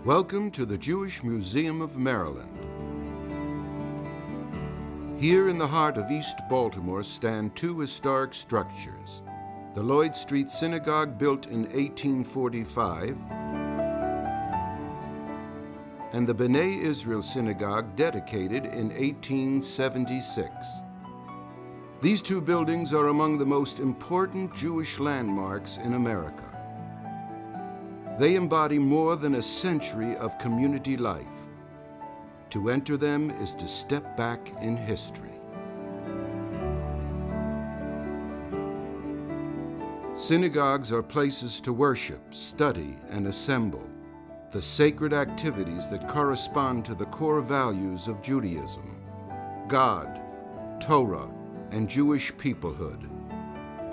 Welcome to the Jewish Museum of Maryland. Here in the heart of East Baltimore stand two historic structures: the Lloyd Street Synagogue, built in 1845, and the B'nai Israel Synagogue, dedicated in 1876. These two buildings are among the most important Jewish landmarks in America. They embody more than a century of community life. To enter them is to step back in history. Synagogues are places to worship, study, and assemble, the sacred activities that correspond to the core values of Judaism: God, Torah, and Jewish peoplehood.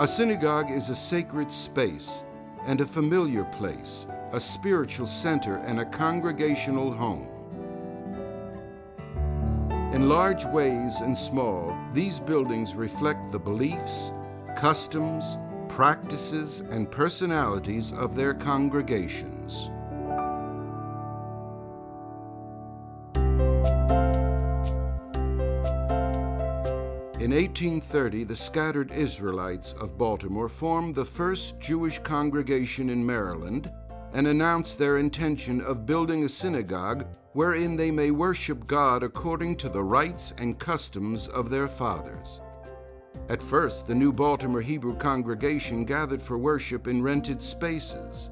A synagogue is a sacred space and a familiar place, a spiritual center and a congregational home. In large ways and small, these buildings reflect the beliefs, customs, practices, and personalities of their congregations. In 1830, the scattered Israelites of Baltimore formed the first Jewish congregation in Maryland and announced their intention of building a synagogue wherein they may worship God according to the rites and customs of their fathers. At first, the new Baltimore Hebrew congregation gathered for worship in rented spaces.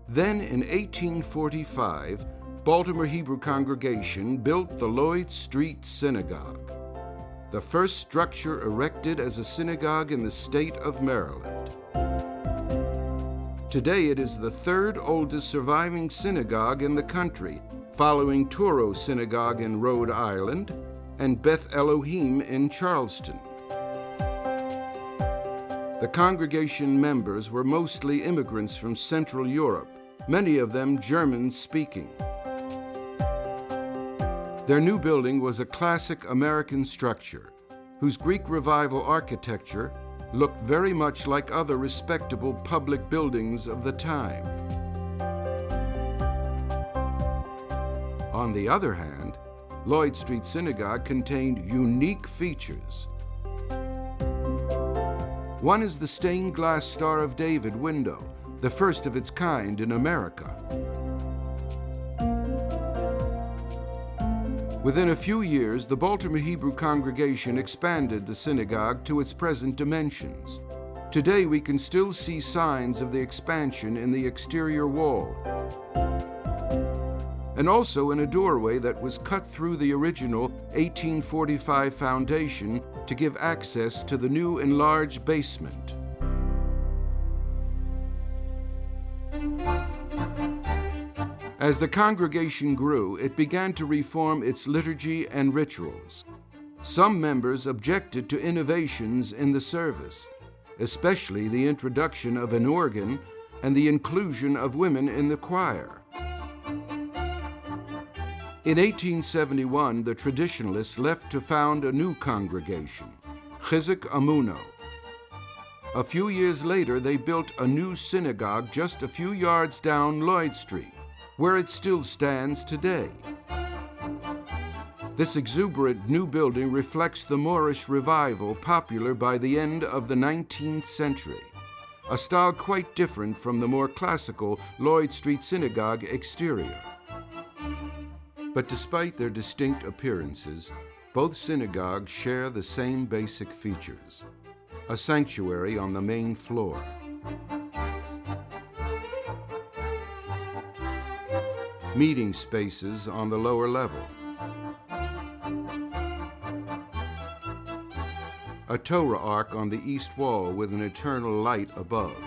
Then, in 1845, Baltimore Hebrew congregation built the Lloyd Street Synagogue, the first structure erected as a synagogue in the state of Maryland. Today, it is the third oldest surviving synagogue in the country, following Touro Synagogue in Rhode Island and Beth Elohim in Charleston. The congregation members were mostly immigrants from Central Europe, many of them German-speaking. Their new building was a classic American structure, whose Greek Revival architecture looked very much like other respectable public buildings of the time. On the other hand, Lloyd Street Synagogue contained unique features. One is the stained glass Star of David window, the first of its kind in America. Within a few years, the Baltimore Hebrew congregation expanded the synagogue to its present dimensions. Today, we can still see signs of the expansion in the exterior wall, and also in a doorway that was cut through the original 1845 foundation to give access to the new enlarged basement. As the congregation grew, it began to reform its liturgy and rituals. Some members objected to innovations in the service, especially the introduction of an organ and the inclusion of women in the choir. In 1871, the traditionalists left to found a new congregation, Chizuk Amuno. A few years later, they built a new synagogue just a few yards down Lloyd Street, where it still stands today. This exuberant new building reflects the Moorish revival popular by the end of the 19th century, a style quite different from the more classical Lloyd Street Synagogue exterior. But despite their distinct appearances, both synagogues share the same basic features: a sanctuary on the main floor, meeting spaces on the lower level, a Torah ark on the east wall with an eternal light above,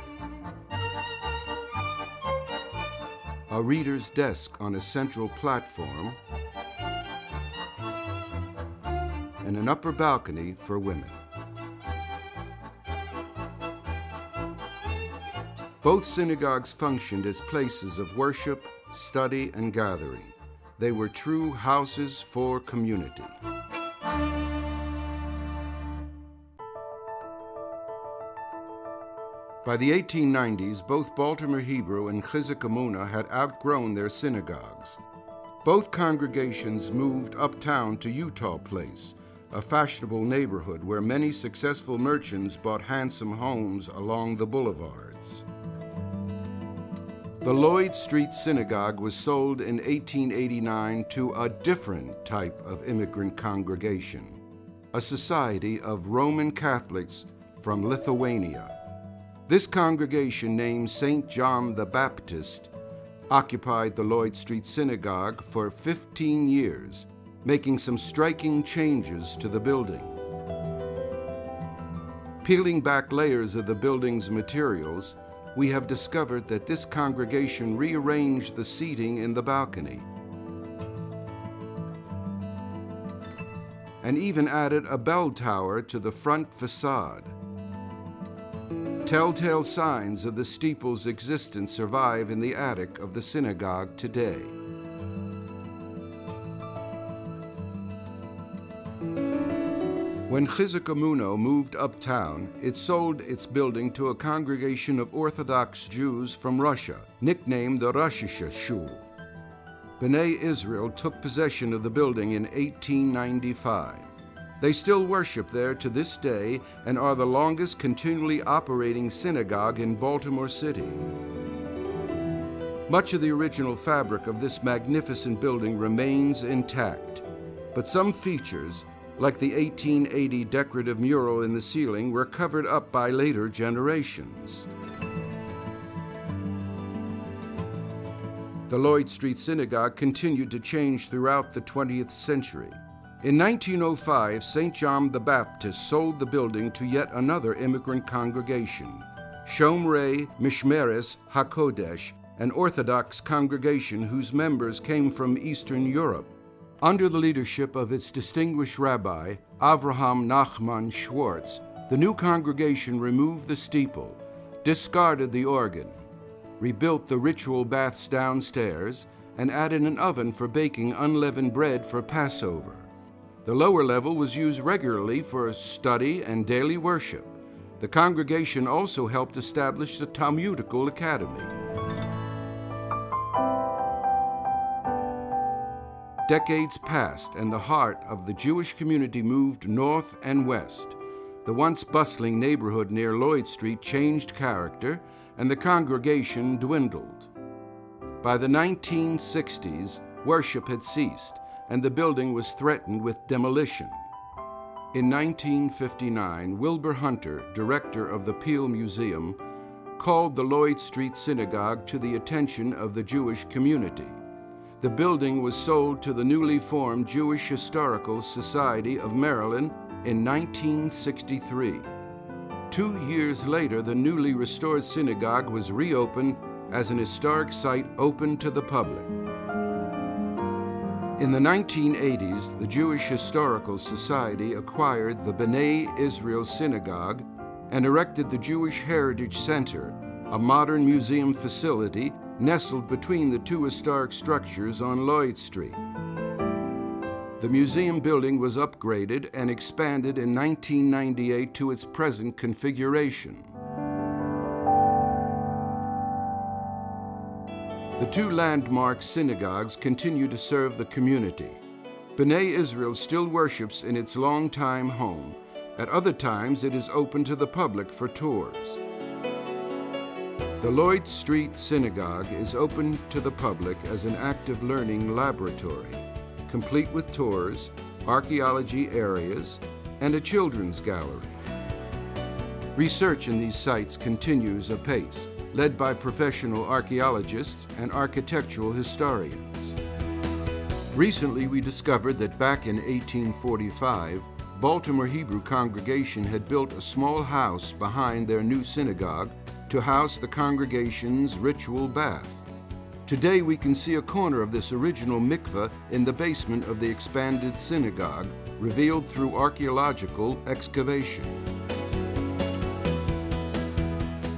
a reader's desk on a central platform, and an upper balcony for women. Both synagogues functioned as places of worship, study, and gathering. They were true houses for community. By the 1890s, both Baltimore Hebrew and Chizuk Emunah had outgrown their synagogues. Both congregations moved uptown to Utah Place, a fashionable neighborhood where many successful merchants bought handsome homes along the boulevards. The Lloyd Street Synagogue was sold in 1889 to a different type of immigrant congregation, a society of Roman Catholics from Lithuania. This congregation, named St. John the Baptist, occupied the Lloyd Street Synagogue for 15 years, making some striking changes to the building. Peeling back layers of the building's materials, we have discovered that this congregation rearranged the seating in the balcony and even added a bell tower to the front facade. Telltale signs of the steeple's existence survive in the attic of the synagogue today. When Chizuk Emunah moved uptown, it sold its building to a congregation of Orthodox Jews from Russia, nicknamed the Russische Shul. B'nai Israel took possession of the building in 1895. They still worship there to this day and are the longest continually operating synagogue in Baltimore City. Much of the original fabric of this magnificent building remains intact, but some features, like the 1880 decorative mural in the ceiling, were covered up by later generations. The Lloyd Street Synagogue continued to change throughout the 20th century. In 1905, St. John the Baptist sold the building to yet another immigrant congregation, Shomrei Mishmeres HaKodesh, an Orthodox congregation whose members came from Eastern Europe. Under the leadership of its distinguished rabbi, Avraham Nachman Schwartz, the new congregation removed the steeple, discarded the organ, rebuilt the ritual baths downstairs, and added an oven for baking unleavened bread for Passover. The lower level was used regularly for study and daily worship. The congregation also helped establish the Talmudical Academy. Decades passed, and the heart of the Jewish community moved north and west. The once bustling neighborhood near Lloyd Street changed character, and the congregation dwindled. By the 1960s, worship had ceased, and the building was threatened with demolition. In 1959, Wilbur Hunter, director of the Peel Museum, called the Lloyd Street Synagogue to the attention of the Jewish community. The building was sold to the newly formed Jewish Historical Society of Maryland in 1963. 2 years later, the newly restored synagogue was reopened as an historic site open to the public. In the 1980s, the Jewish Historical Society acquired the B'nai Israel Synagogue and erected the Jewish Heritage Center, a modern museum facility nestled between the two historic structures on Lloyd Street. The museum building was upgraded and expanded in 1998 to its present configuration. The two landmark synagogues continue to serve the community. B'nai Israel still worships in its longtime home. At other times, it is open to the public for tours. The Lloyd Street Synagogue is open to the public as an active learning laboratory, complete with tours, archaeology areas, and a children's gallery. Research in these sites continues apace, led by professional archaeologists and architectural historians. Recently, we discovered that back in 1845, Baltimore Hebrew congregation had built a small house behind their new synagogue to house the congregation's ritual bath. Today, we can see a corner of this original mikveh in the basement of the expanded synagogue, revealed through archaeological excavation.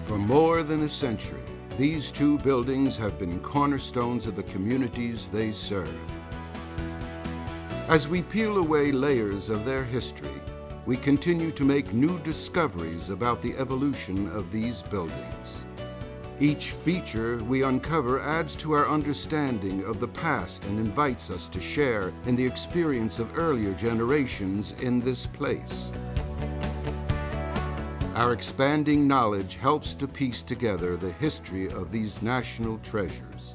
For more than a century, these two buildings have been cornerstones of the communities they serve. As we peel away layers of their history, we continue to make new discoveries about the evolution of these buildings. Each feature we uncover adds to our understanding of the past and invites us to share in the experience of earlier generations in this place. Our expanding knowledge helps to piece together the history of these national treasures.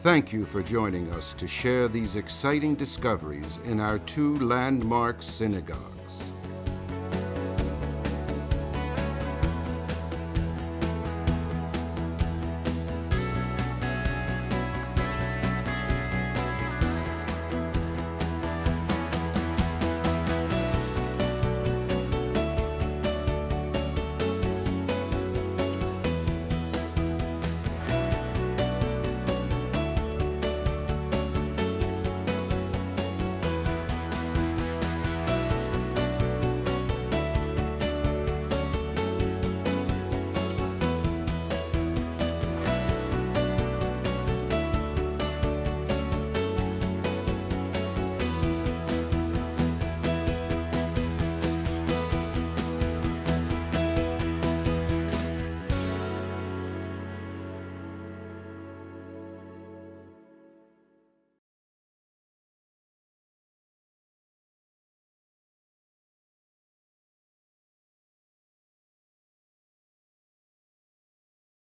Thank you for joining us to share these exciting discoveries in our two landmark synagogues.